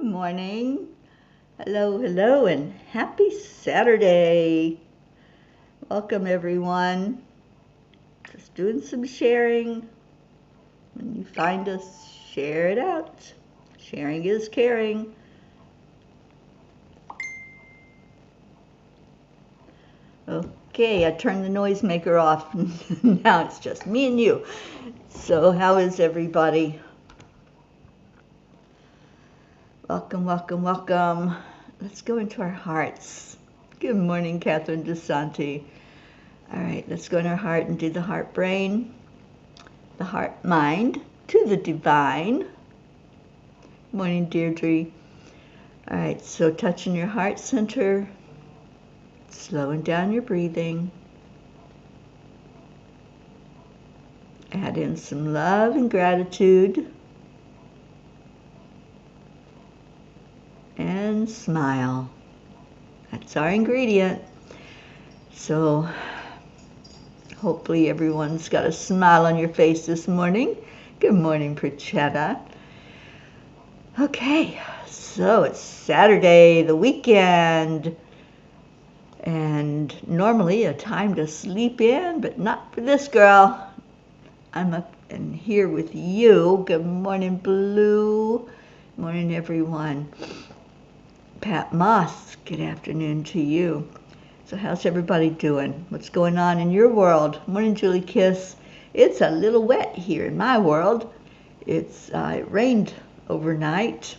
morning. Hello, hello, and happy Saturday. Welcome, everyone. Just doing some sharing. When you find us, share it out. Sharing is caring. Okay, I turned the noisemaker off. Now it's just me and you. So how is everybody? Welcome, welcome, welcome. Let's go into our hearts. Good morning, Catherine DeSanti. All right, let's go in our heart and do the heart brain, the heart mind to the divine. Morning, Deirdre. All right, so touching your heart center, slowing down your breathing. Add in some love and gratitude. And smile. That's our ingredient. So hopefully everyone's got a smile on your face this morning. Good morning, Prachetta. Okay, so it's Saturday, the weekend, and normally a time to sleep in, but not for this girl. I'm up and here with you. Good morning, Blue. Morning, everyone. Pat Moss, good afternoon to you. So how's everybody doing? What's going on in your world? Morning, Julie Kiss. It's a little wet here in my world. It rained overnight.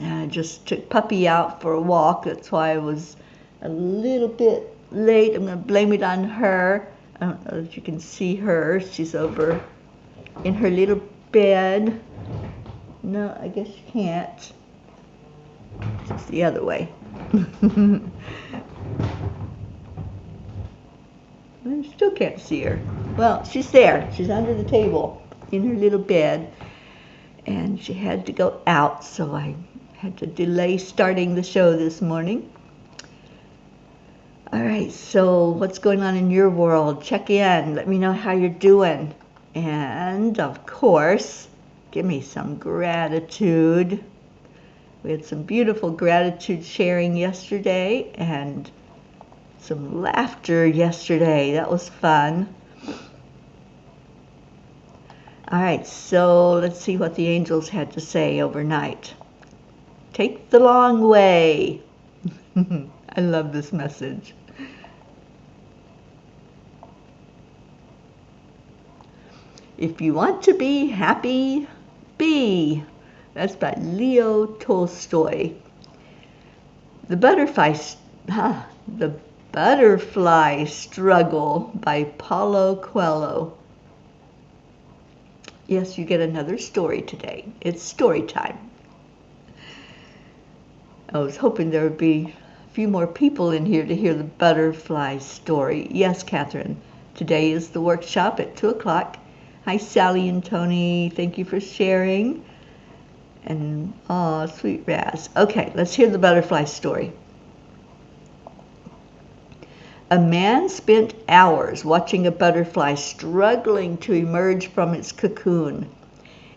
And I just took Puppy out for a walk. That's why I was a little bit late. I'm going to blame it on her. I don't know if you can see her. She's over in her little bed. No, I guess you can't. It's the other way. I still can't see her. Well, she's there. She's under the table in her little bed. And she had to go out, so I had to delay starting the show this morning. All right, so what's going on in your world? Check in. Let me know how you're doing. And, of course, give me some gratitude. We had some beautiful gratitude sharing yesterday and some laughter yesterday. That was fun. All right, so let's see what the angels had to say overnight. Take the long way. I love this message. If you want to be happy, be. That's by Leo Tolstoy. The Butterfly Struggle by Paulo Coelho. Yes, you get another story today. It's story time. I was hoping there would be a few more people in here to hear the butterfly story. Yes, Catherine, today is the workshop at 2 o'clock. Hi, Sally and Tony. Thank you for sharing. And, oh, sweet Raz. Okay, let's hear the butterfly story. A man spent hours watching a butterfly struggling to emerge from its cocoon.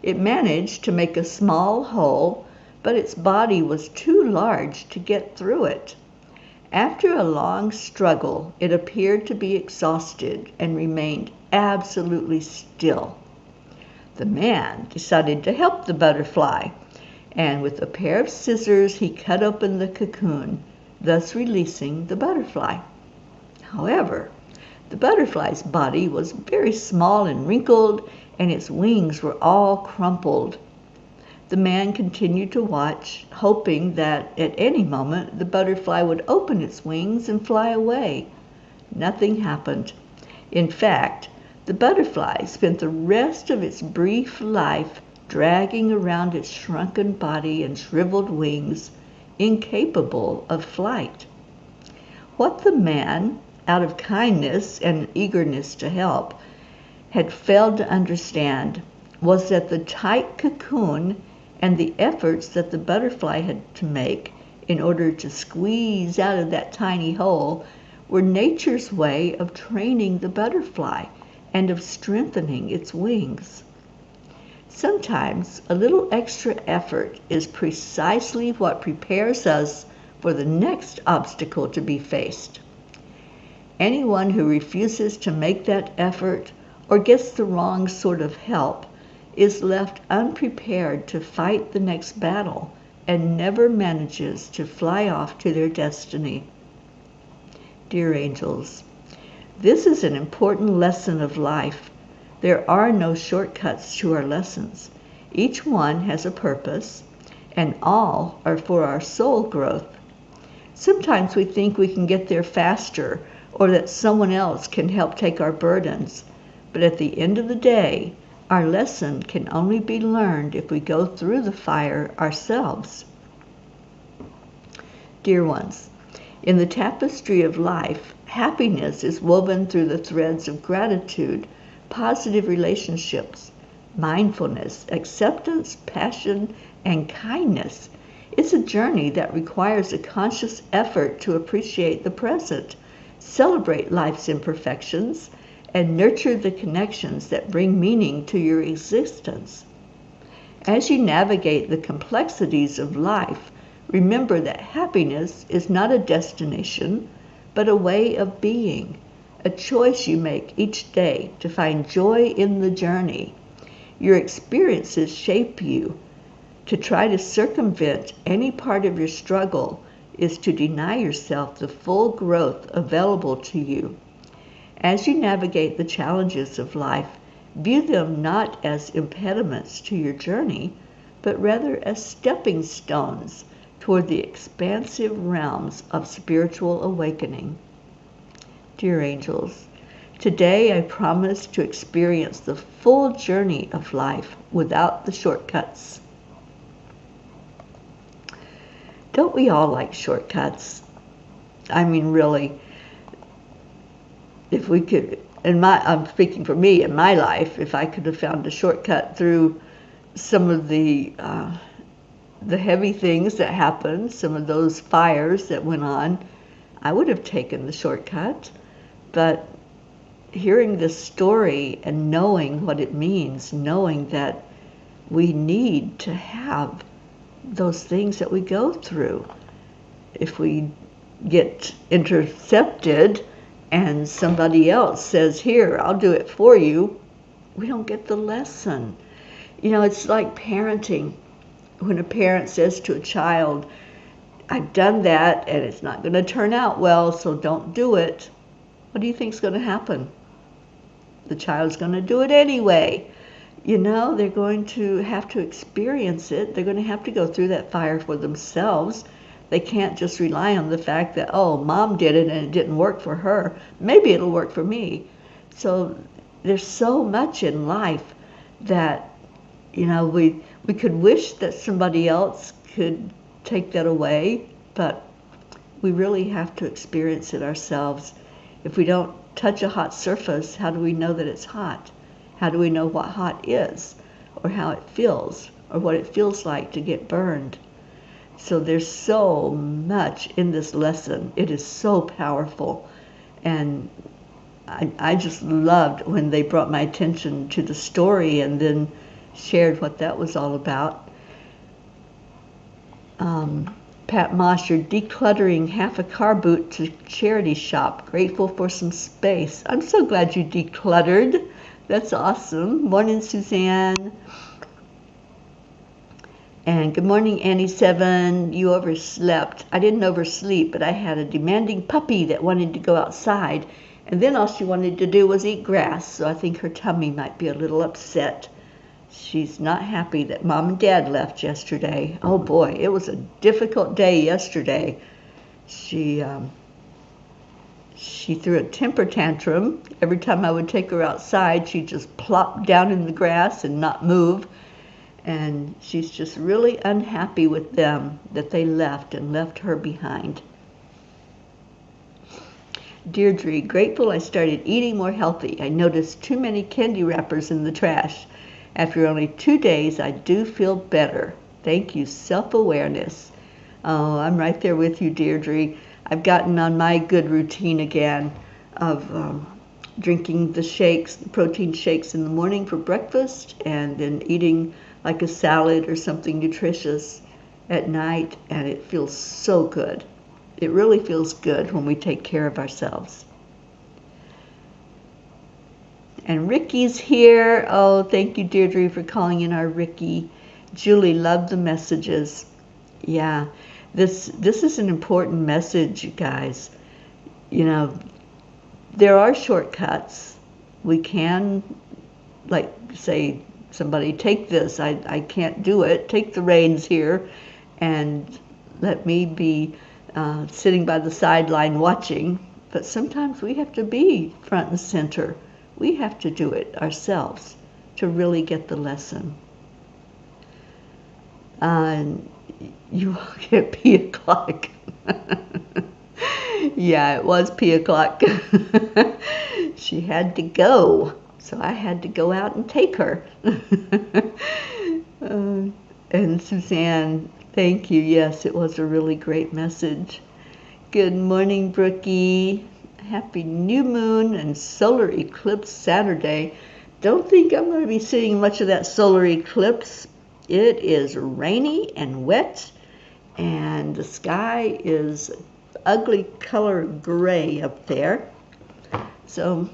It managed to make a small hole, but its body was too large to get through it. After a long struggle, it appeared to be exhausted and remained absolutely still. The man decided to help the butterfly, and with a pair of scissors he cut open the cocoon, thus releasing the butterfly. However, the butterfly's body was very small and wrinkled, and its wings were all crumpled. The man continued to watch, hoping that at any moment the butterfly would open its wings and fly away. Nothing happened. In fact, the butterfly spent the rest of its brief life dragging around its shrunken body and shriveled wings, incapable of flight. What the man, out of kindness and eagerness to help, had failed to understand was that the tight cocoon and the efforts that the butterfly had to make in order to squeeze out of that tiny hole were nature's way of training the butterfly and of strengthening its wings. Sometimes a little extra effort is precisely what prepares us for the next obstacle to be faced. Anyone who refuses to make that effort or gets the wrong sort of help is left unprepared to fight the next battle and never manages to fly off to their destiny. Dear angels, this is an important lesson of life. There are no shortcuts to our lessons. Each one has a purpose, and all are for our soul growth. Sometimes we think we can get there faster, or that someone else can help take our burdens. But at the end of the day, our lesson can only be learned if we go through the fire ourselves. Dear ones, in the tapestry of life, happiness is woven through the threads of gratitude, positive relationships, mindfulness, acceptance, passion, and kindness. It's a journey that requires a conscious effort to appreciate the present, celebrate life's imperfections, and nurture the connections that bring meaning to your existence. As you navigate the complexities of life, remember that happiness is not a destination, but a way of being, a choice you make each day to find joy in the journey. Your experiences shape you. To try to circumvent any part of your struggle is to deny yourself the full growth available to you. As you navigate the challenges of life, view them not as impediments to your journey, but rather as stepping stones toward the expansive realms of spiritual awakening. Dear angels, today I promise to experience the full journey of life without the shortcuts. Don't we all like shortcuts? I mean, really, if we could, I'm speaking for me in my life, if I could have found a shortcut through some of the heavy things that happened, some of those fires that went on, I would have taken the shortcut. But hearing this story and knowing what it means, knowing that we need to have those things that we go through. If we get intercepted and somebody else says, here, I'll do it for you, we don't get the lesson. You know, it's like parenting. When a parent says to a child, I've done that and it's not going to turn out well, so don't do it. What do you think is going to happen? The child's going to do it anyway. You know, they're going to have to experience it. They're going to have to go through that fire for themselves. They can't just rely on the fact that, oh, mom did it and it didn't work for her. Maybe it'll work for me. So there's so much in life that, you know, we could wish that somebody else could take that away, but we really have to experience it ourselves. If we don't touch a hot surface, how do we know that it's hot? How do we know what hot is, or how it feels, or what it feels like to get burned? So there's so much in this lesson. It is so powerful. And I just loved when they brought my attention to the story and then shared what that was all about. Pat Moss, you're decluttering half a car boot to charity shop. Grateful for some space. I'm so glad you decluttered. That's awesome. Morning, Suzanne. And good morning, Annie7. You overslept. I didn't oversleep, but I had a demanding puppy that wanted to go outside. And then all she wanted to do was eat grass. So I think her tummy might be a little upset. She's not happy that Mom and Dad left yesterday. Oh boy, it was a difficult day yesterday. She threw a temper tantrum. Every time I would take her outside, she'd just plop down in the grass and not move. And she's just really unhappy with them that they left and left her behind. Deirdre, grateful I started eating more healthy. I noticed too many candy wrappers in the trash. After only 2 days, I do feel better. Thank you, self-awareness. Oh, I'm right there with you, Deirdre. I've gotten on my good routine again of drinking the shakes, the protein shakes in the morning for breakfast, and then eating like a salad or something nutritious at night, and it feels so good. It really feels good when we take care of ourselves. And Ricky's here. Oh, thank you, Deirdre, for calling in our Ricky. Julie, loved the messages. Yeah, this is an important message, you guys. You know, there are shortcuts. We can, like, say, somebody, take this. I can't do it. Take the reins here and let me be sitting by the sideline watching. But sometimes we have to be front and center. We have to do it ourselves to really get the lesson. You walk at P o'clock. Yeah, it was P o'clock. She had to go, so I had to go out and take her. And Suzanne, thank you. Yes, it was a really great message. Good morning, Brookie. Happy new moon and solar eclipse Saturday. Don't think I'm going to be seeing much of that solar eclipse. It is rainy and wet, and the sky is ugly color gray up there. So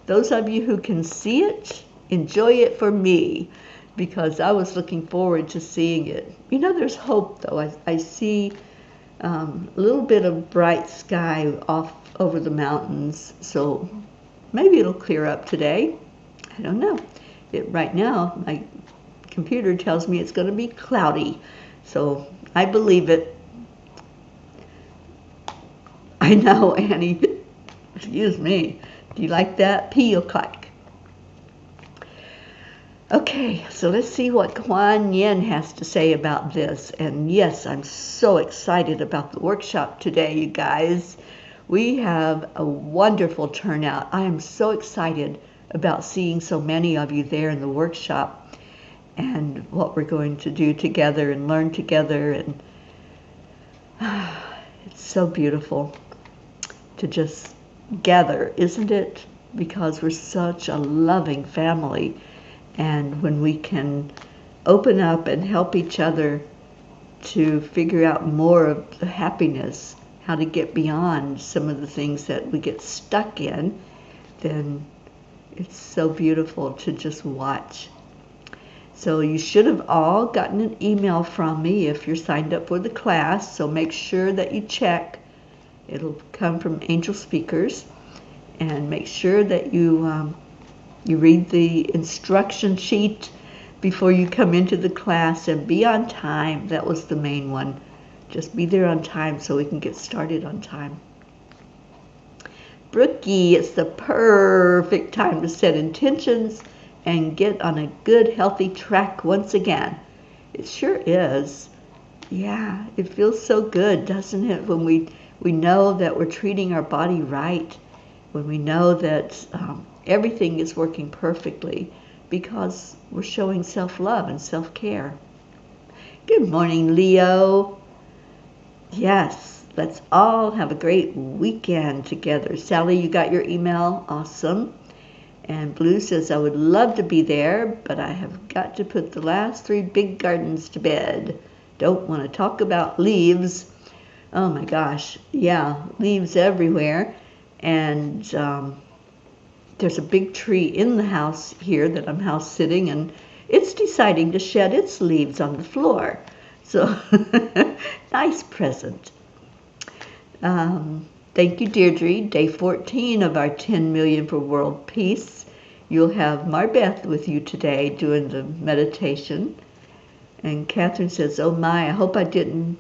those of you who can see it, enjoy it for me, because I was looking forward to seeing it. You know, there's hope, though. I see a little bit of bright sky off over the mountains, so maybe it'll clear up today. I don't know. Right now, my computer tells me it's going to be cloudy, so I believe it. I know, Annie. Excuse me. Do you like that? P o'clock. Okay, so let's see what Kuan Yin has to say about this. And yes, I'm so excited about the workshop today, you guys. We have a wonderful turnout. I am so excited about seeing so many of you there in the workshop and what we're going to do together and learn together. And it's so beautiful to just gather, isn't it? Because we're such a loving family. And when we can open up and help each other to figure out more of the happiness, how to get beyond some of the things that we get stuck in, then it's so beautiful to just watch. So you should have all gotten an email from me if you're signed up for the class, so make sure that you check. It'll come from Angel Speakers, and make sure that you read the instruction sheet before you come into the class, and be on time. That was the main one. Just be there on time so we can get started on time. Brookie, it's the perfect time to set intentions and get on a good, healthy track once again. It sure is. Yeah, it feels so good, doesn't it, when we know that we're treating our body right, when we know that everything is working perfectly because we're showing self-love and self-care. Good morning, Leo. Yes, let's all have a great weekend together. Sally, you got your email? Awesome. And Blue says, I would love to be there, but I have got to put the last 3 big gardens to bed. Don't want to talk about leaves. Oh my gosh, yeah, leaves everywhere. And there's a big tree in the house here that I'm house sitting, and it's deciding to shed its leaves on the floor. So, nice present. Thank you, Deirdre. Day 14 of our 10 million for world peace. You'll have Marbeth with you today doing the meditation. And Catherine says, oh my, I hope I didn't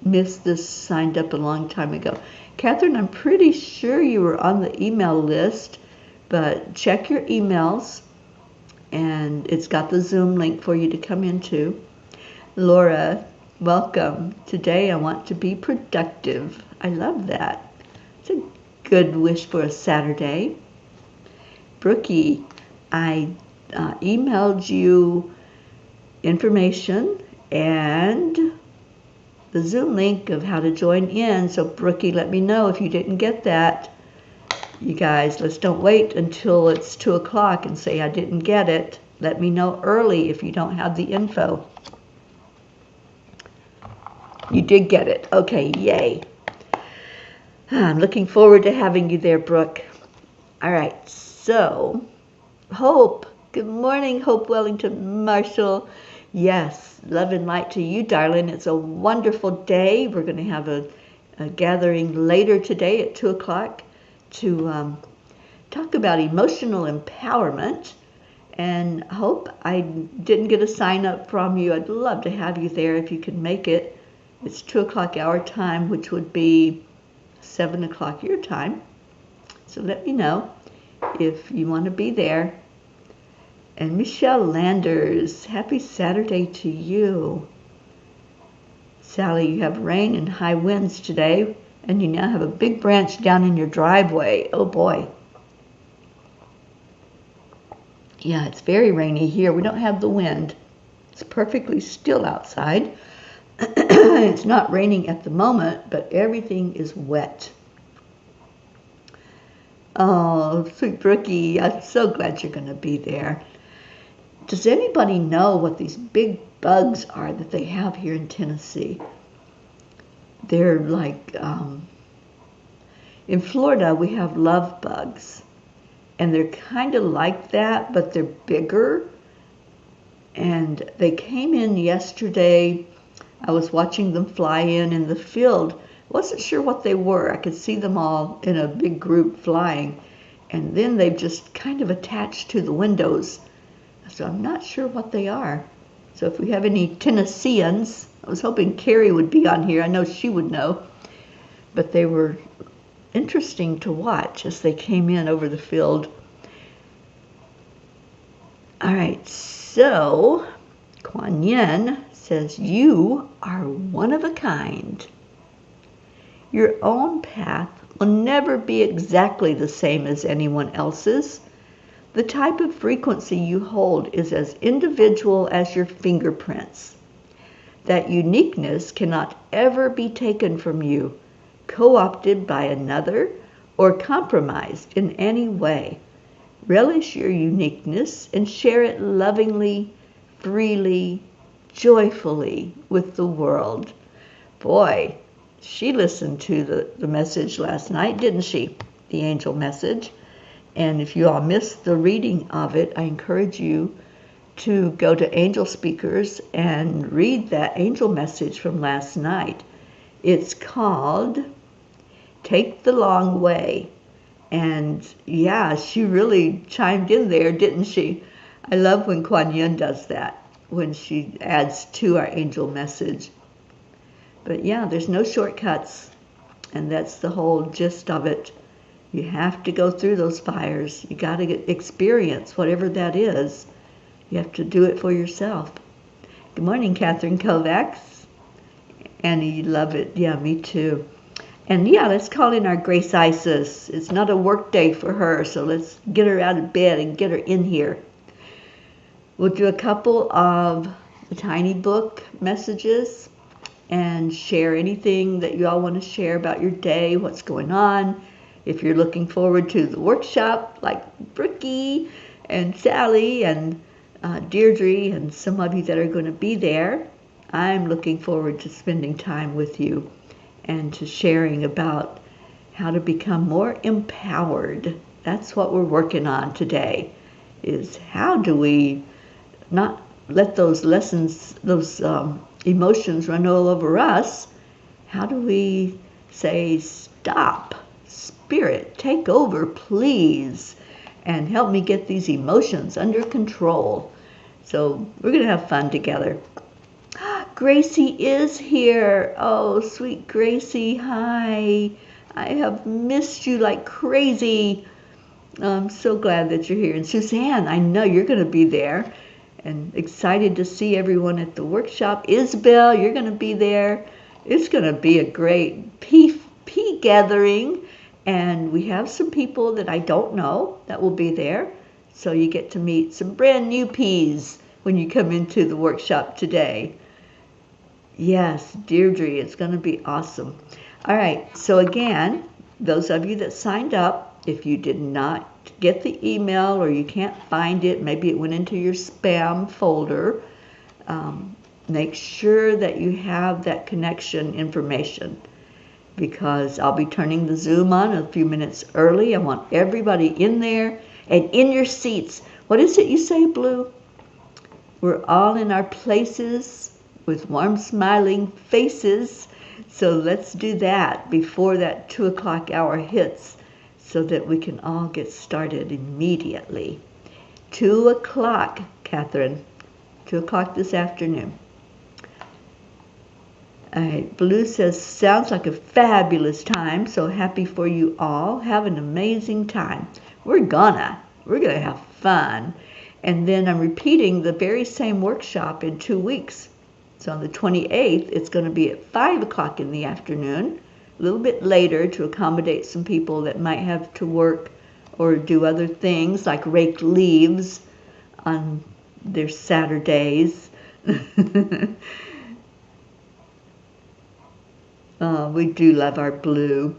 miss this, signed up a long time ago. Catherine, I'm pretty sure you were on the email list, but check your emails, and it's got the Zoom link for you to come into. Laura, welcome. Today I want to be productive. I love that. It's a good wish for a Saturday. Brookie, I emailed you information and the Zoom link of how to join in. So Brookie, let me know if you didn't get that. You guys, let's don't wait until it's 2 o'clock and say I didn't get it. Let me know early if you don't have the info. You did get it. Okay, yay. I'm looking forward to having you there, Brooke. All right, so Hope. Good morning, Hope Wellington Marshall. Yes, love and light to you, darling. It's a wonderful day. We're going to have a gathering later today at 2 o'clock to talk about emotional empowerment. And Hope, I didn't get a sign up from you. I'd love to have you there if you can make it. It's 2 o'clock our time, which would be 7 o'clock your time. So let me know if you want to be there. And Michelle Landers, happy Saturday to you. Sally, you have rain and high winds today, and you now have a big branch down in your driveway. Oh boy. Yeah, it's very rainy here. We don't have the wind. It's perfectly still outside. It's not raining at the moment, but everything is wet. Oh, sweet Brookie, I'm so glad you're going to be there. Does anybody know what these big bugs are that they have here in Tennessee? They're like, in Florida we have love bugs, and they're kind of like that, but they're bigger. And they came in yesterday. I was watching them fly in the field. Wasn't sure what they were. I could see them all in a big group flying, and then they've just kind of attached to the windows. So I'm not sure what they are. So if we have any Tennesseans, I was hoping Carrie would be on here. I know she would know. But they were interesting to watch as they came in over the field. All right, so Kuan Yin says, you are one of a kind. Your own path will never be exactly the same as anyone else's. The type of frequency you hold is as individual as your fingerprints. That uniqueness cannot ever be taken from you, co-opted by another, or compromised in any way. Relish your uniqueness and share it lovingly, freely, joyfully with the world. Boy, she listened to the message last night, didn't she? The angel message. And if you all missed the reading of it, I encourage you to go to Angel Speakers and read that angel message from last night. It's called Take the Long Way. And yeah, she really chimed in there, didn't she? I love when Kuan Yin does that, when she adds to our angel message. But yeah, there's no shortcuts, and that's the whole gist of it. You have to go through those fires. You got to experience whatever that is. You have to do it for yourself. Good morning, Catherine Kovacs. Annie, you love it. Yeah, me too. And yeah, let's call in our Grace Isis. It's not a work day for her, so let's get her out of bed and get her in here. We'll do a couple of the tiny book messages and share anything that you all want to share about your day, what's going on. If you're looking forward to the workshop, like Brookie and Sally and Deirdre and some of you that are going to be there, I'm looking forward to spending time with you and to sharing about how to become more empowered. That's what we're working on today, is how do we not let those lessons, those emotions run all over us. How do we say, stop, Spirit, take over, please, and help me get these emotions under control. So we're going to have fun together. Gracie is here. Oh, sweet Gracie, hi. I have missed you like crazy. I'm so glad that you're here. And Suzanne, I know you're going to be there. And excited to see everyone at the workshop. Isabel, you're going to be there. It's going to be a great pea gathering. And we have some people that I don't know that will be there. So you get to meet some brand new peas when you come into the workshop today. Yes, Deirdre, it's going to be awesome. All right, so again, those of you that signed up, If you did not get the email or you can't find it, maybe it went into your spam folder, make sure that you have that connection information, because I'll be turning the Zoom on a few minutes early. I want everybody in there and in your seats. What is it you say, Blue? We're all in our places with warm smiling faces. So let's do that before that 2 o'clock hour hits so that we can all get started immediately. 2 o'clock, Catherine. 2 o'clock this afternoon. All right, Blue says, sounds like a fabulous time. So happy for you all. Have an amazing time. We're gonna have fun. And then I'm repeating the very same workshop in 2 weeks. So on the 28th, it's going to be at 5 o'clock in the afternoon, a little bit later to accommodate some people that might have to work or do other things like rake leaves on their Saturdays. We do love our Blue.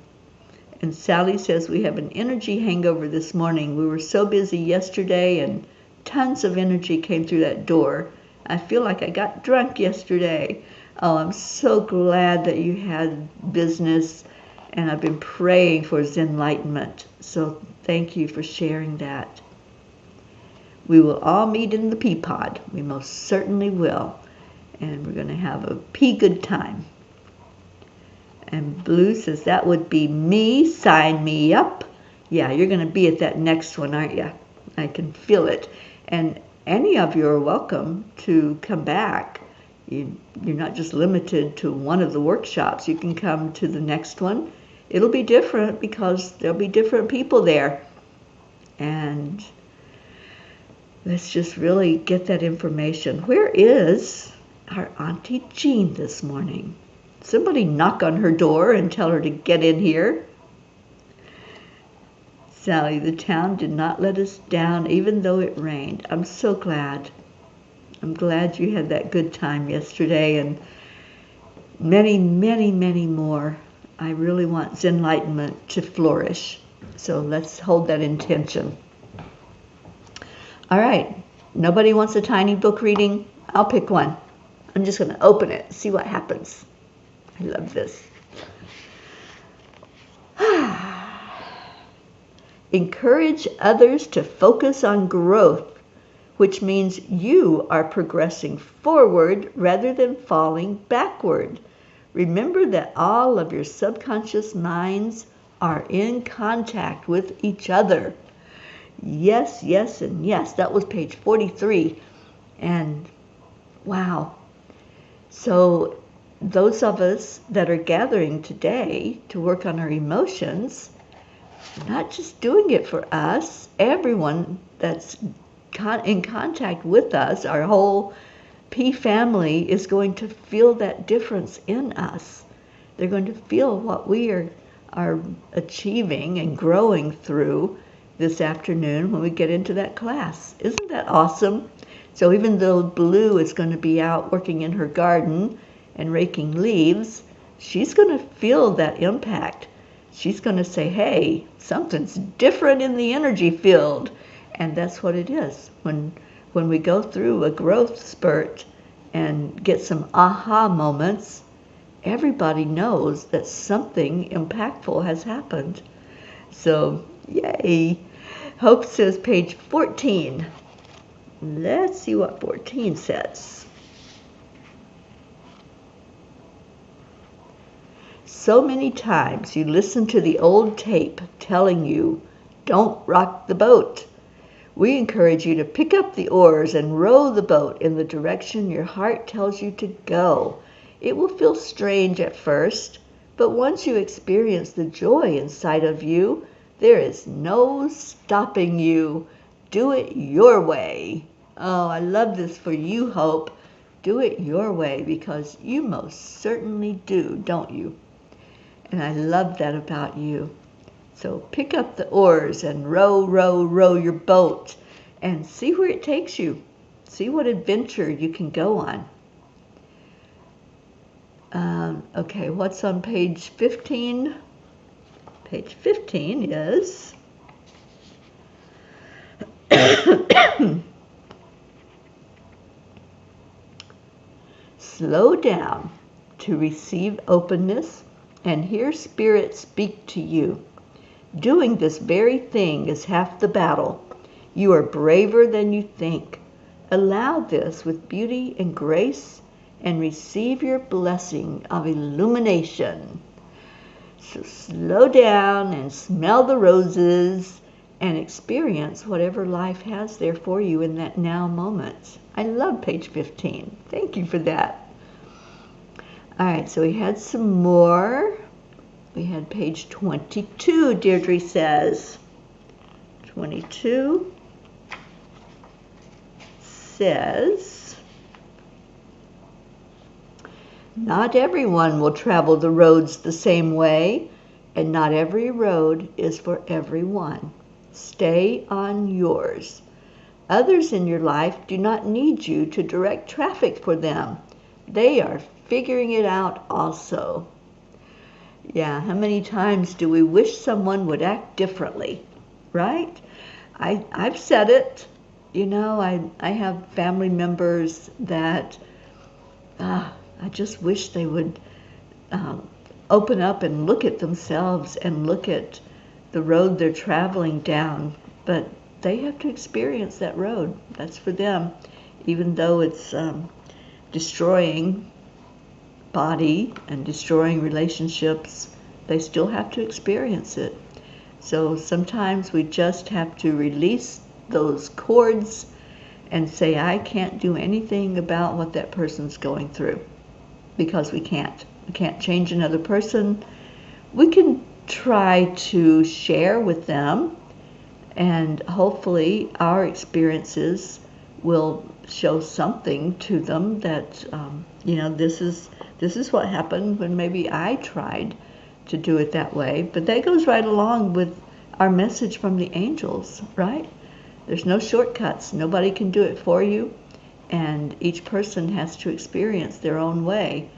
And Sally says, we have an energy hangover this morning. We were so busy yesterday and tons of energy came through that door. I feel like I got drunk yesterday. Oh, I'm so glad that you had business, and I've been praying for Zenlightenment. So thank you for sharing that. We will all meet in the pea pod. We most certainly will. And we're going to have a pea good time. And Blue says, that would be me. Sign me up. Yeah, you're going to be at that next one, aren't you? I can feel it. And any of you are welcome to come back. You're not just limited to one of the workshops. You can come to the next one. It'll be different because there'll be different people there. And let's just really get that information. Where is our Auntie Jean this morning? Somebody knock on her door and tell her to get in here. Sally, the town did not let us down even though it rained. I'm so glad. I'm glad you had that good time yesterday, and many, many, many more. I really want Zenlightenment to flourish. So let's hold that intention. All right. Nobody wants a tiny book reading? I'll pick one. I'm just going to open it, see what happens. I love this. Encourage others to focus on growth, which means you are progressing forward rather than falling backward. Remember that all of your subconscious minds are in contact with each other. Yes, yes, and yes. That was page 43. And wow. So those of us that are gathering today to work on our emotions, not just doing it for us, everyone that's in contact with us, our whole P family is going to feel that difference in us. They're going to feel what we are achieving and growing through this afternoon when we get into that class. Isn't that awesome? So even though Blue is going to be out working in her garden and raking leaves, she's going to feel that impact. She's going to say, hey, something's different in the energy field. And that's what it is. When we go through a growth spurt and get some aha moments, everybody knows that something impactful has happened. So, yay. Hope says page 14. Let's see what 14 says. So many times you listen to the old tape telling you, don't rock the boat. We encourage you to pick up the oars and row the boat in the direction your heart tells you to go. It will feel strange at first, but once you experience the joy inside of you, there is no stopping you. Do it your way. Oh, I love this for you, Hope. Do it your way, because you most certainly do, don't you? And I love that about you. So pick up the oars and row, row, row your boat and see where it takes you. See what adventure you can go on. Okay, what's on page 15? Page 15 is Slow down to receive openness and hear Spirit speak to you. Doing this very thing is half the battle. You are braver than you think. Allow this with beauty and grace and receive your blessing of illumination. So slow down and smell the roses and experience whatever life has there for you in that now moment. I love page 15. Thank you for that. All right, so we had some more. We had page 22, Deirdre says. 22 says, not everyone will travel the roads the same way, and not every road is for everyone. Stay on yours. Others in your life do not need you to direct traffic for them. They are figuring it out also. Yeah, how many times do we wish someone would act differently, right? I've said it. You know, I have family members that I just wish they would open up and look at themselves and look at the road they're traveling down. But they have to experience that road. That's for them. Even though it's destroying body and destroying relationships, they still have to experience it. So sometimes we just have to release those cords and say, I can't do anything about what that person's going through, because we can't. We can't change another person. We can try to share with them, and hopefully our experiences will show something to them that, this is what happened when maybe I tried to do it that way. But that goes right along with our message from the angels, right? There's no shortcuts. Nobody can do it for you, and each person has to experience their own way.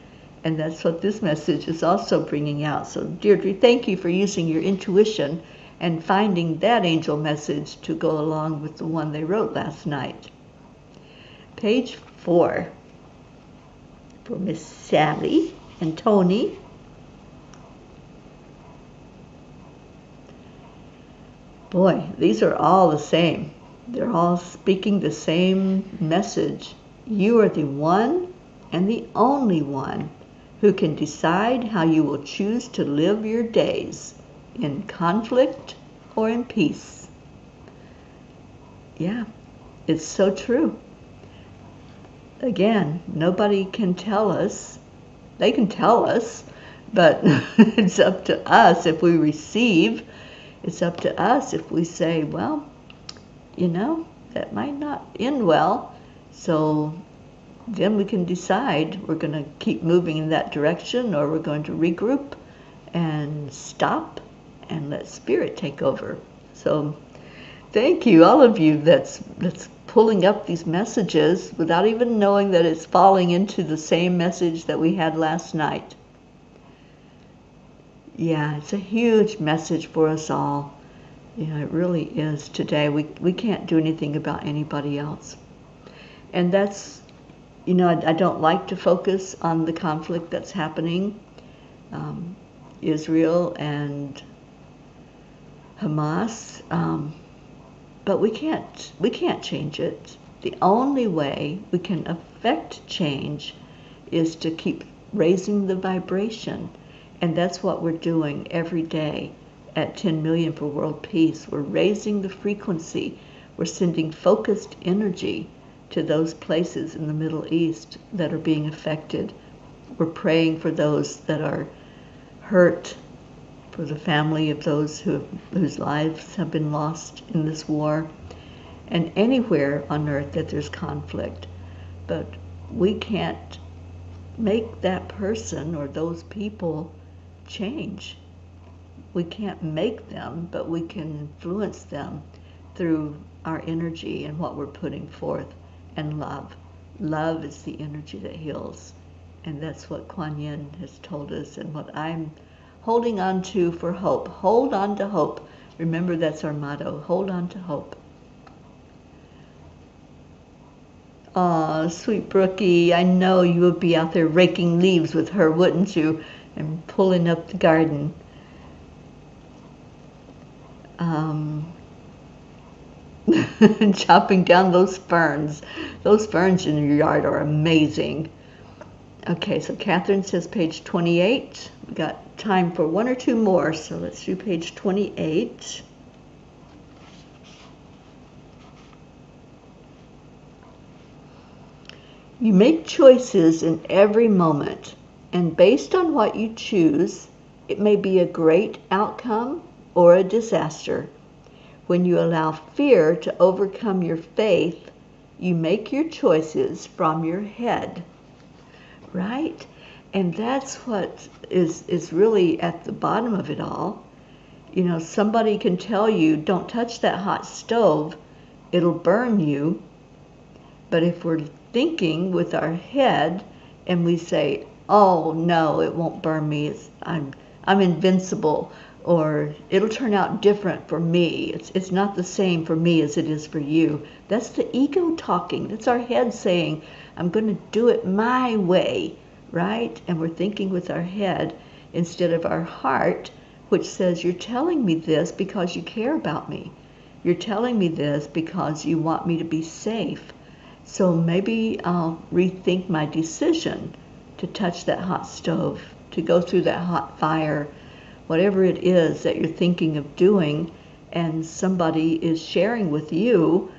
And that's what this message is also bringing out. So Deirdre, thank you for using your intuition and finding that angel message to go along with the one they wrote last night. Page 4 for Miss Sally and Tony. Boy, these are all the same. They're all speaking the same message. You are the one and the only one who can decide how you will choose to live your days, in conflict or in peace. Yeah, it's so true. Again, nobody can tell us. They can tell us, but it's up to us if we receive. It's up to us if we say, well, that might not end well. So then we can decide we're going to keep moving in that direction, or we're going to regroup and stop and let Spirit take over. So thank you, all of you that's pulling up these messages without even knowing that it's falling into the same message that we had last night. Yeah, it's a huge message for us all. Yeah, it really is today. We can't do anything about anybody else. And that's, I don't like to focus on the conflict that's happening, Israel and Hamas, but we can't change it. The only way we can affect change is to keep raising the vibration, and that's what we're doing every day at 10 million for world peace. We're raising the frequency. We're sending focused energy to those places in the Middle East that are being affected. We're praying for those that are hurt, for the family of those whose lives have been lost in this war, and anywhere on earth that there's conflict. But we can't make that person or those people change. We can't make them, but we can influence them through our energy and what we're putting forth, and love. Love is the energy that heals, and that's what Kuan Yin has told us, and what I'm holding on to for hope. Hold on to hope. Remember, that's our motto. Hold on to hope. Aw, sweet Brookie, I know you would be out there raking leaves with her, wouldn't you? And pulling up the garden. Chopping down those ferns. Those ferns in your yard are amazing. Okay, so Catherine says page 28. We got time for one or two more, so let's do page 28. You make choices in every moment, and based on what you choose, it may be a great outcome or a disaster. When you allow fear to overcome your faith, you make your choices from your head, right? And that's what is really at the bottom of it all. You know, somebody can tell you, don't touch that hot stove, it'll burn you. But if we're thinking with our head and we say, oh no, it won't burn me, I'm invincible, or it'll turn out different for me. It's not the same for me as it is for you. That's the ego talking. That's our head saying, I'm going to do it my way, right? And we're thinking with our head instead of our heart, which says, you're telling me this because you care about me. You're telling me this because you want me to be safe. So maybe I'll rethink my decision to touch that hot stove, to go through that hot fire, whatever it is that you're thinking of doing, and somebody is sharing with you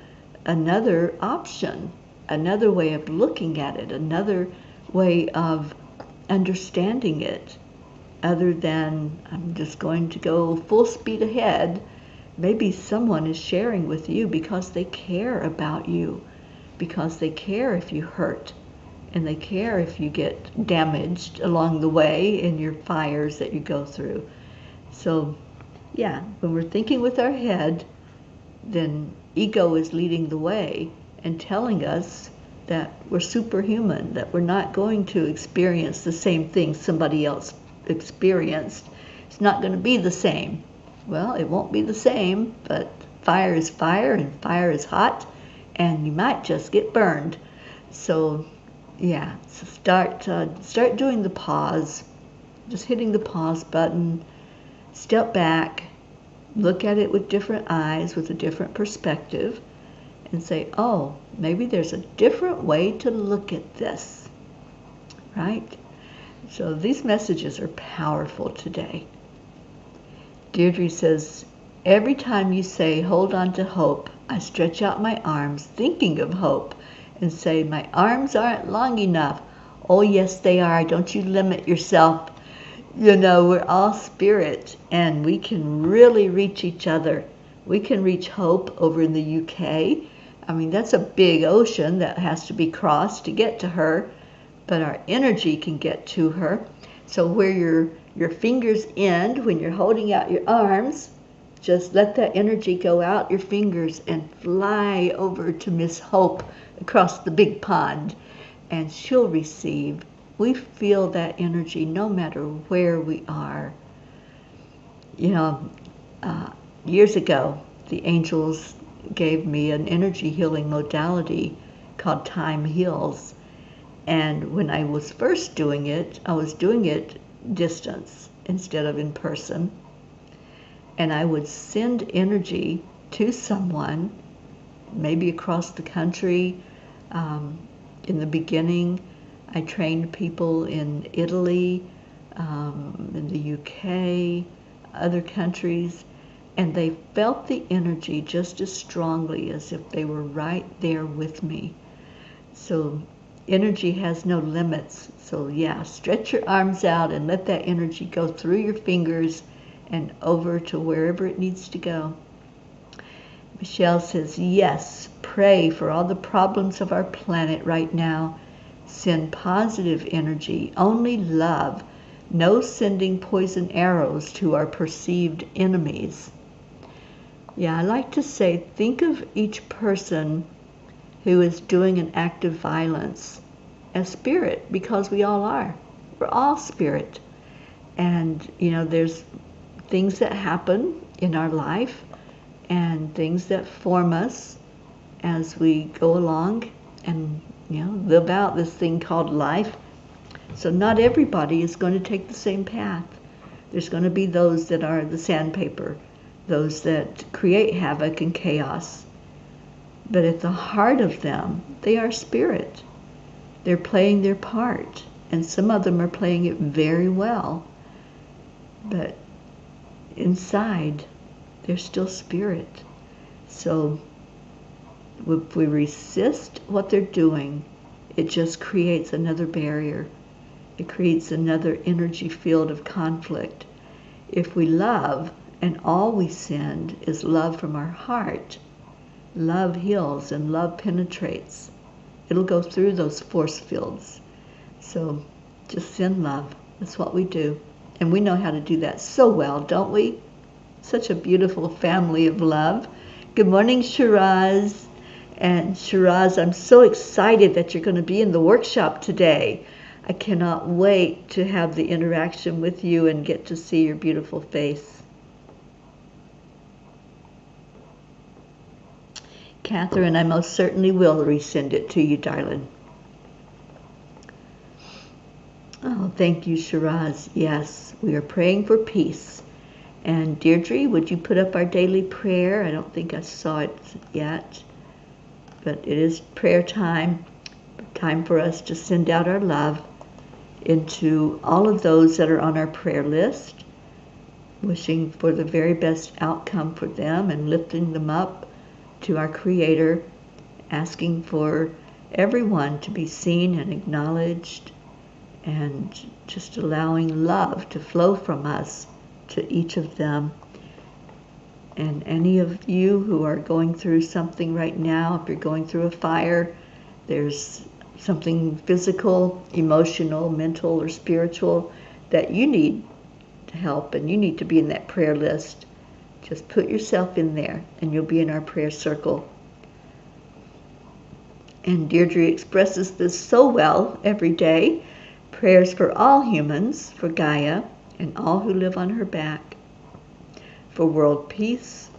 another option, another way of looking at it, another way of understanding it, other than I'm just going to go full speed ahead. Maybe someone is sharing with you because they care about you, because they care if you hurt, and they care if you get damaged along the way in your fires that you go through. So, yeah, when we're thinking with our head, then ego is leading the way and telling us that we're superhuman, that we're not going to experience the same thing somebody else experienced. It's not going to be the same. Well, it won't be the same, but fire is fire and fire is hot, and you might just get burned. So, yeah, so start doing the pause, just hitting the pause button. Step back, look at it with different eyes, with a different perspective, and say, oh, maybe there's a different way to look at this, right? So these messages are powerful today. Deirdre says, every time you say, hold on to hope, I stretch out my arms, thinking of hope, and say, my arms aren't long enough. Oh, yes, they are. Don't you limit yourself. You know, we're all spirit, and we can really reach each other. We can reach Hope over in the UK. I mean, that's a big ocean that has to be crossed to get to her, but our energy can get to her. So where your fingers end when you're holding out your arms, just let that energy go out your fingers and fly over to Miss Hope across the big pond, and she'll receive. We feel that energy no matter where we are. You know, years ago, the angels gave me an energy healing modality called Time Heals. And when I was first doing it, I was doing it distance instead of in person. And I would send energy to someone, maybe across the country. In the beginning, I trained people in Italy, in the UK, other countries, and they felt the energy just as strongly as if they were right there with me. So energy has no limits. So yeah, stretch your arms out and let that energy go through your fingers and over to wherever it needs to go. Michelle says, yes, pray for all the problems of our planet right now. Send positive energy, only love, no sending poison arrows to our perceived enemies. Yeah, I like to say, think of each person who is doing an act of violence as spirit, because we all are. We're all spirit. And, you know, there's things that happen in our life and things that form us as we go along, and live out this thing called life. So not everybody is going to take the same path. There's going to be those that are the sandpaper, those that create havoc and chaos. But at the heart of them, they are spirit. They're playing their part, and some of them are playing it very well. But inside, they're still spirit. So if we resist what they're doing, it just creates another barrier. It creates another energy field of conflict. If we love, and all we send is love from our heart, love heals and love penetrates. It'll go through those force fields. So just send love. That's what we do. And we know how to do that so well, don't we? Such a beautiful family of love. Good morning, Shiraz. And Shiraz, I'm so excited that you're going to be in the workshop today. I cannot wait to have the interaction with you and get to see your beautiful face. Catherine, I most certainly will resend it to you, darling. Oh, thank you, Shiraz. Yes, we are praying for peace. And Deirdre, would you put up our daily prayer? I don't think I saw it yet, but it is prayer time. Time for us to send out our love into all of those that are on our prayer list, wishing for the very best outcome for them and lifting them up to our Creator, asking for everyone to be seen and acknowledged, and just allowing love to flow from us to each of them. And any of you who are going through something right now, if you're going through a fire, there's something physical, emotional, mental, or spiritual that you need help and you need to be in that prayer list, just put yourself in there and you'll be in our prayer circle. And Deirdre expresses this so well every day. Prayers for all humans, for Gaia, and all who live on her back, for world peace,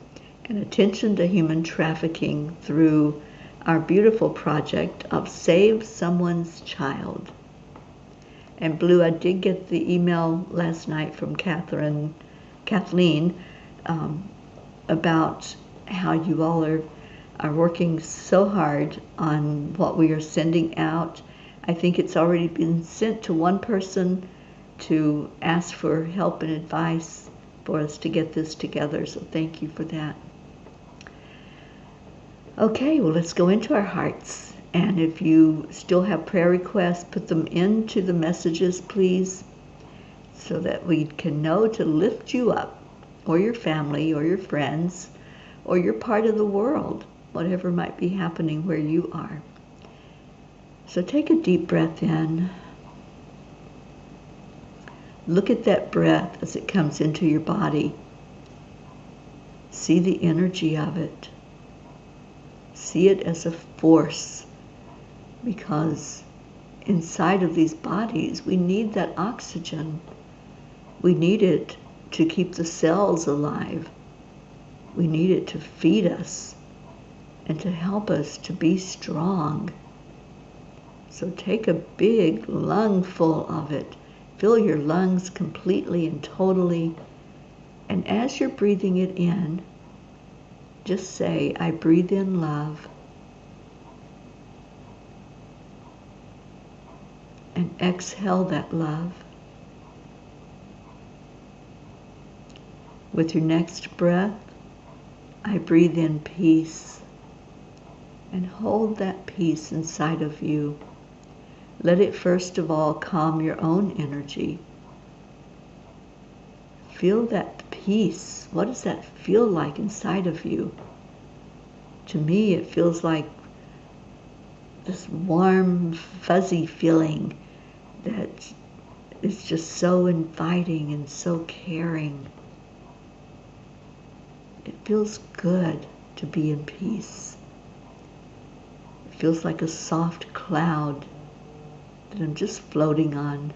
and attention to human trafficking through our beautiful project of Save Someone's Child. And Blue, I did get the email last night from Kathleen, about how you all are working so hard on what we are sending out. I think it's already been sent to one person to ask for help and advice for us to get this together, so thank you for that. Okay, well, let's go into our hearts. And if you still have prayer requests, put them into the messages, please, so that we can know to lift you up, or your family, or your friends, or your part of the world, whatever might be happening where you are. So take a deep breath in. Look at that breath as it comes into your body. See the energy of it. See it as a force, because inside of these bodies we need that oxygen. We need it to keep the cells alive. We need it to feed us and to help us to be strong. So take a big lungful of it. Fill your lungs completely and totally. And as you're breathing it in, just say, I breathe in love. And exhale that love. With your next breath, I breathe in peace. And hold that peace inside of you. Let it first of all calm your own energy. Feel that peace. What does that feel like inside of you? To me, it feels like this warm, fuzzy feeling that is just so inviting and so caring. It feels good to be in peace. It feels like a soft cloud that I'm just floating on.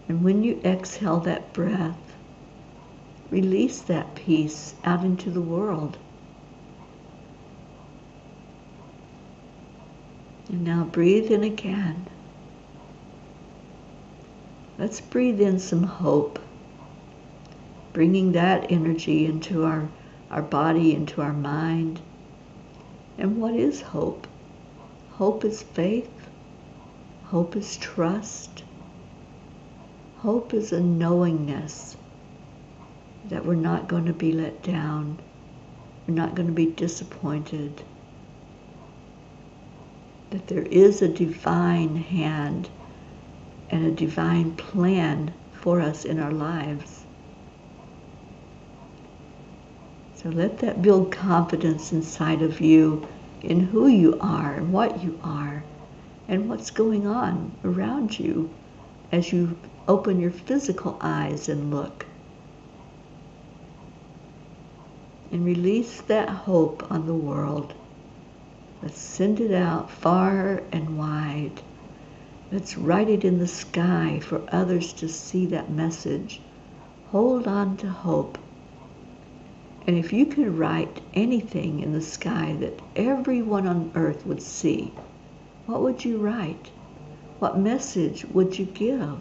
And when you exhale that breath, release that peace out into the world. And now breathe in again. Let's breathe in some hope, bringing that energy into our body, into our mind. And what is hope? Hope is faith. Hope is trust. Hope is a knowingness that we're not going to be let down. We're not going to be disappointed. That there is a divine hand and a divine plan for us in our lives. So let that build confidence inside of you in who you are and what you are and what's going on around you as you open your physical eyes and look. And release that hope on the world. Let's send it out far and wide. Let's write it in the sky for others to see that message. Hold on to hope. And if you could write anything in the sky that everyone on earth would see, what would you write? What message would you give?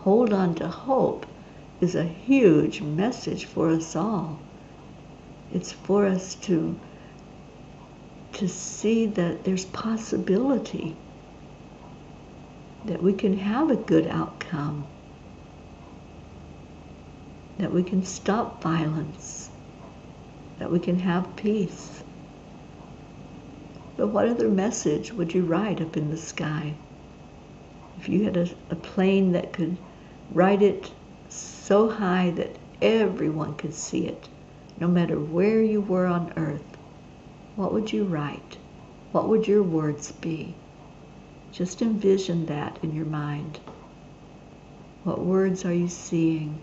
Hold on to hope is a huge message for us all. It's for us to see that there's possibility, that we can have a good outcome, that we can stop violence, that we can have peace. But what other message would you write up in the sky? If you had a plane that could write it so high that everyone could see it, no matter where you were on earth, what would you write? What would your words be? Just envision that in your mind. What words are you seeing?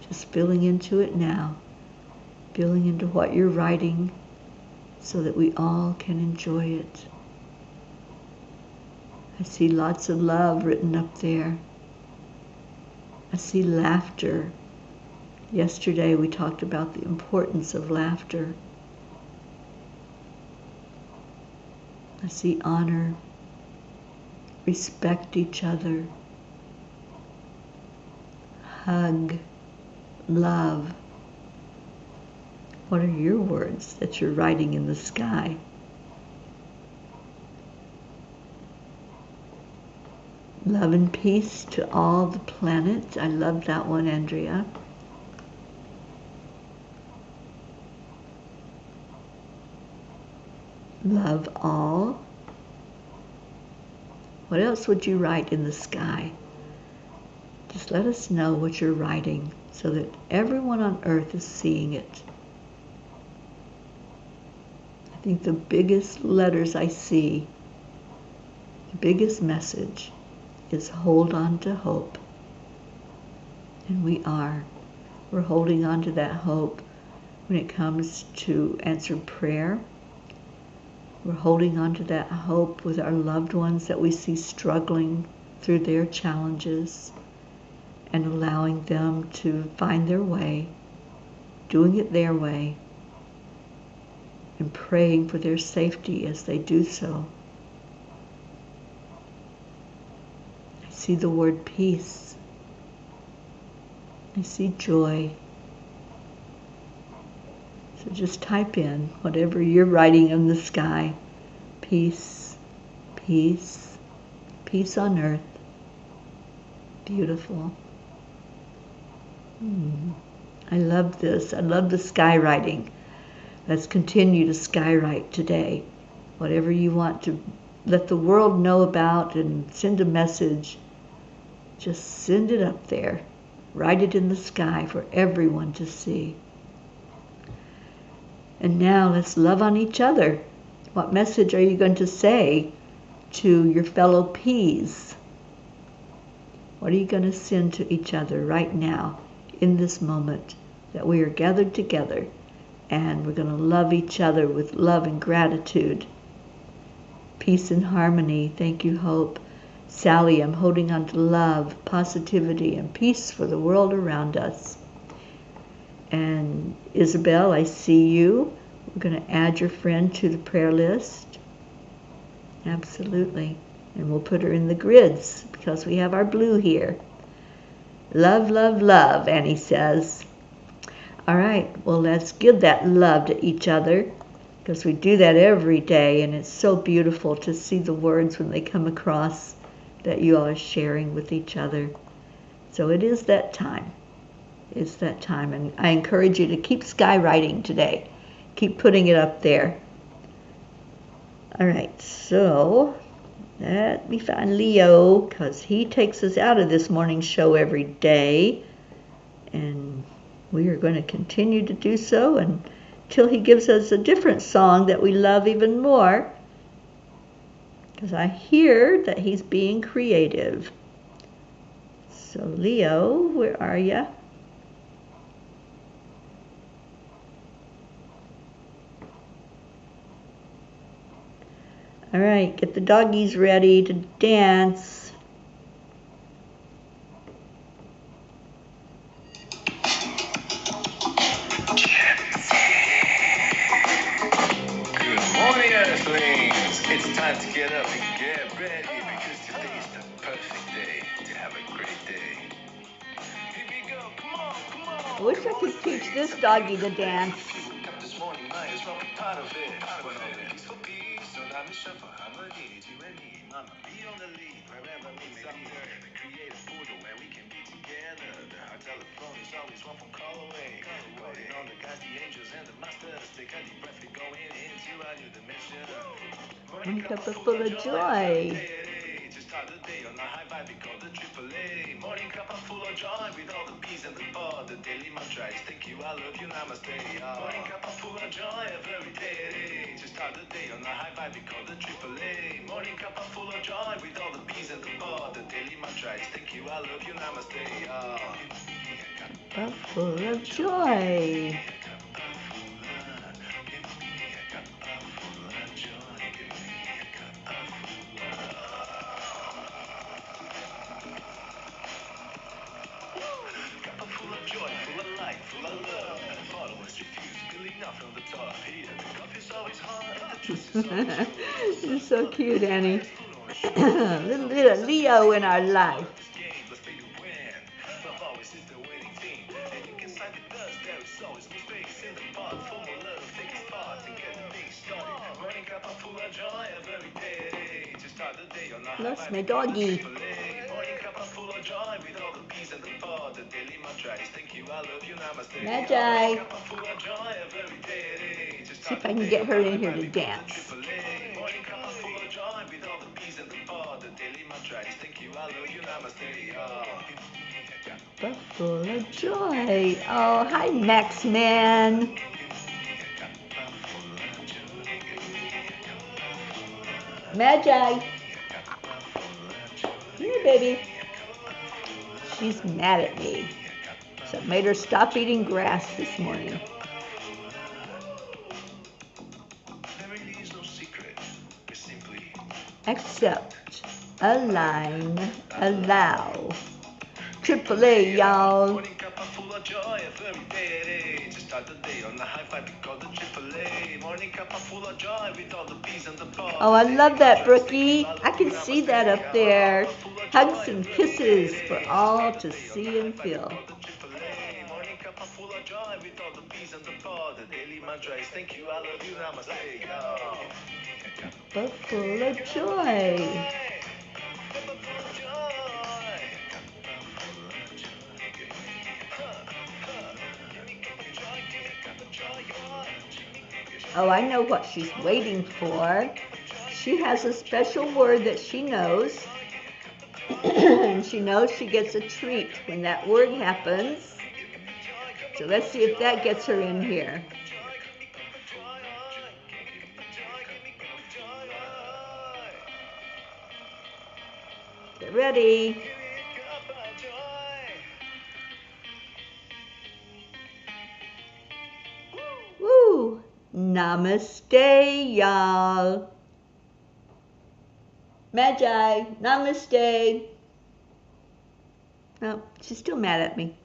Just feeling into it now. Feeling into what you're writing so that we all can enjoy it. I see lots of love written up there. I see laughter. Yesterday we talked about the importance of laughter. I see honor. Respect each other. Hug. Love. What are your words that you're writing in the sky? Love and peace to all the planets. I love that one, Andrea. Love all. What else would you write in the sky? Just let us know what you're writing so that everyone on earth is seeing it. I think the biggest letters I see, the biggest message is hold on to hope. And we're holding on to that hope when it comes to answered prayer. We're holding on to that hope with our loved ones that we see struggling through their challenges and allowing them to find their way, doing it their way, and praying for their safety as they do so. I see the word peace. I see joy. So just type in whatever you're writing in the sky. Peace, peace, peace on earth. Beautiful. I love this. I love the skywriting. Let's continue to skywrite today. Whatever you want to let the world know about and send a message, just send it up there. Write it in the sky for everyone to see. And now let's love on each other. What message are you going to say to your fellow peas? What are you going to send to each other right now in this moment that we are gathered together and we're going to love each other with love and gratitude? Peace and harmony. Thank you, Hope. Sally, I'm holding on to love, positivity, and peace for the world around us. And Isabel, I see you. We're going to add your friend to the prayer list. Absolutely. And we'll put her in the grids because we have our blue here. Love, love, love, Annie says. All right, well, let's give that love to each other because we do that every day, and it's so beautiful to see the words when they come across that you all are sharing with each other. So it is that time. It's that time, and I encourage you to keep skywriting today. Keep putting it up there. All right, so let me find Leo because he takes us out of this morning show every day, and we are going to continue to do so until he gives us a different song that we love even more, because I hear that he's being creative. So Leo, where are you? All right, get the doggies ready to dance. Good morning, Earthlings. It's time to get up and get ready because today is the perfect day to have a great day. Here we go. Come on, come on. I wish I could teach this doggy to dance. This morning, might as well be part of it. Peace for peace, so let me show for harmony. You and me, mama, be on the lead wherever we may be. Create a portal where we can be together. The heart telephone is always one phone call away. Calling on the guys, the angels, and the masters. Take a deep breath, we're going into a new dimension. Morning Cuppa full of joy. To start the day on a high vibe, we call the AAA. Morning Cuppa full of joy with all the peas and the pod. The daily mantra is thank you, I love you, namaste. Morning Cuppa full of joy every day. To start the day on a high vibe, we call the AAA. Morning Cuppa full of joy with all the peas and the pod. The daily mantra is thank you, I love you, namaste. Cuppa full of joy. You're so cute, Annie. little Leo in our life. Lost my doggy. Magi. See if I can get her in here to dance. But full of joy. Oh, hi, Max Man. Magi. Here, baby. She's mad at me. So I made her stop eating grass this morning. Accept, align, allow. AAA, y'all. Oh, I love that, Brookie. I can see that up there. Hugs and kisses for all to see and feel. But full of joy. Oh, I know what she's waiting for. She has a special word that she knows. And she knows she gets a treat when that word happens. So let's see if that gets her in here. Get ready. Woo! Namaste, y'all. Magi, namaste. Oh, she's still mad at me.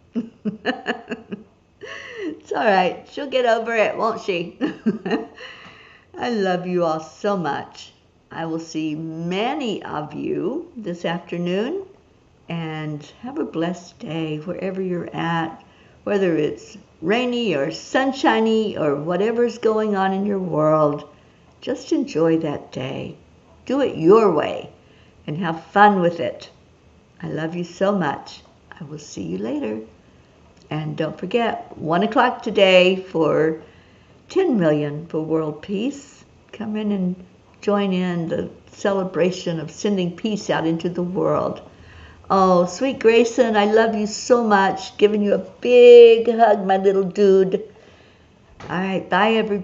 It's all right. She'll get over it, won't she? I love you all so much. I will see many of you this afternoon, and have a blessed day wherever you're at, whether it's rainy or sunshiny or whatever's going on in your world. Just enjoy that day. Do it your way and have fun with it. I love you so much. I will see you later. And don't forget, 1 o'clock today for 10 million for world peace. Come in and join in the celebration of sending peace out into the world. Oh, sweet Grayson, I love you so much. Giving you a big hug, my little dude. All right, bye, everybody.